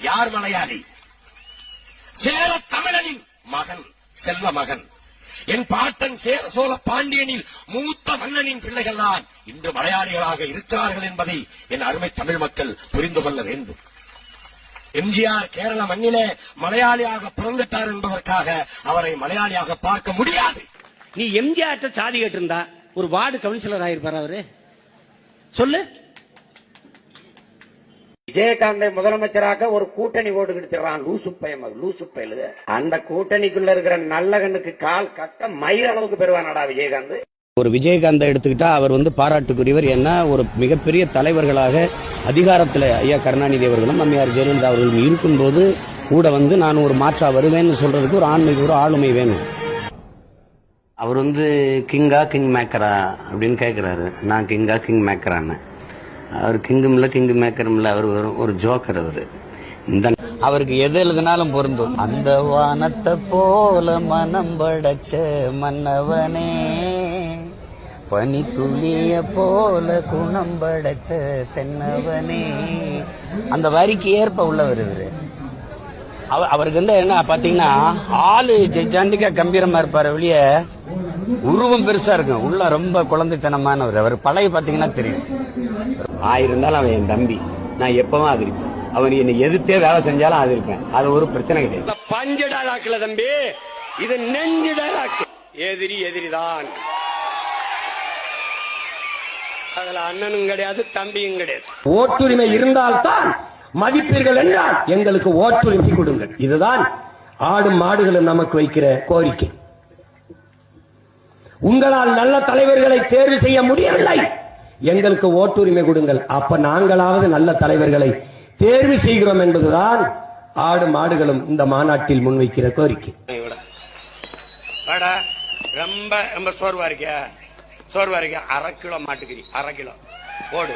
யார் மலையாளி? சேர தமிழனின் மகன், செல்வ மகன். என் பாட்டன் சேர சோழ பாண்டியனின் மூத்த மன்னனின் பிள்ளைகள் தான் இன்று மலையாளிகளாக இருக்கிறார்கள் என்பதை என் அருமை தமிழ் மக்கள் புரிந்து கொள்ள வேண்டும். எம்ஜிஆர் கேரள மண்ணிலே மலையாளியாக பிறந்துட்டார் என்பதற்காக அவரை மலையாளியாக பார்க்க முடியாது. நீ எம்ஜிஆர் சாதி கேட்டிருந்தா ஒரு வார்டு கவுன்சிலர் ஆயிருப்பார் அவரு. சொல்லு. விஜயகாந்தை முதலமைச்சராக ஒரு கூட்டணி ஓட்டு கிடைச்சிடறான். லூசு பயலு. அந்த கூட்டணிக்குள்ள இருக்கிற நல்ல கண்ணுக்கு கால் கட்ட மயிர் அளவுக்கு பெறுவானடா விஜயகாந்த். ஒரு விஜயகாந்தை எடுத்துக்கிட்டா அவர் பாராட்டுக்குரியவர். ஏன்னா ஒரு மிகப்பெரிய தலைவர்களாக அதிகாரத்தில் ஐயா கருணாநிதி அவர்களும் அம்மையார் ஜெயலலிதா அவர்களும் இருக்கும்போது கூட நான் ஒரு மாற்றா வருவேன்னு சொல்றதுக்கு ஒரு ஆண்மைக்கு ஒரு ஆளுமை வேணும். அவர் கிங்கா கிங் மேக்கரா அப்படின்னு கேட்கிறாரு. நான் கிங்கா கிங் மேக்கரான்னு. அவர் கிங்கும் இல்ல கிங் மேக்கரும் இல்ல, அவர் ஒரு ஜோக்கர். அவருக்கு எது எழுதினாலும் பொருந்தும். அந்த வானத்தை போல மனம் படைச்ச மன்னவனே, பனி துளிய போல குணம் படைத்த தென்னவனே, அந்த வரிக்கு ஏற்ப உள்ளவர் இவரு. அவருக்கு என்ன பாத்தீங்கன்னா ஆளு ஜெய்சாண்டிக்கா கம்பீரமா இருப்பாரு, வெளிய உருவம் பெருசா இருக்கும், உள்ள ரொம்ப குழந்தைத்தனமானவர். அவர் பழைய பாத்தீங்கன்னா தெரியும். ஆயிருந்தாலும் அவன் என் தம்பி, நான் எப்பவும் ஆதரிப்பேன். அவன் என்னை எதிர்த்தே வேலை செஞ்சாலும் ஆதரிப்பேன். அது ஒரு பிரச்சனை கிடையாது. பஞ்சு டைலாக்ல தம்பி, இது நெஞ்சு டைலாக். எதிரிதான். அதுல அண்ணனும் கிடையாது, தம்பியும் கிடையாது. ஓட்டுரிமை இருந்தால்தான் மதிப்பீர்கள் என்றால் எங்களுக்கு ஓட்டுரிமை கொடுங்கள். இதுதான் ஆடும் மாடுகளும் நமக்கு வைக்கிற கோரிக்கை. உங்களால் நல்ல தலைவர்களை தேர்வு செய்ய முடியவில்லை, எங்களுக்கு ஓட்டுரிமை கொடுங்கள். அப்ப நாங்களாவது நல்ல தலைவர்களை தேர்வு செய்கிறோம் என்பதுதான் ஆடு மாடுகளும் இந்த மாநாட்டில் முன்வைக்கிற கோரிக்கை. ரொம்ப ரொம்ப சோர்வா இருக்கியா? 1/2 கிலோ மாட்டுக்கறி, 1/2 கிலோ போடு.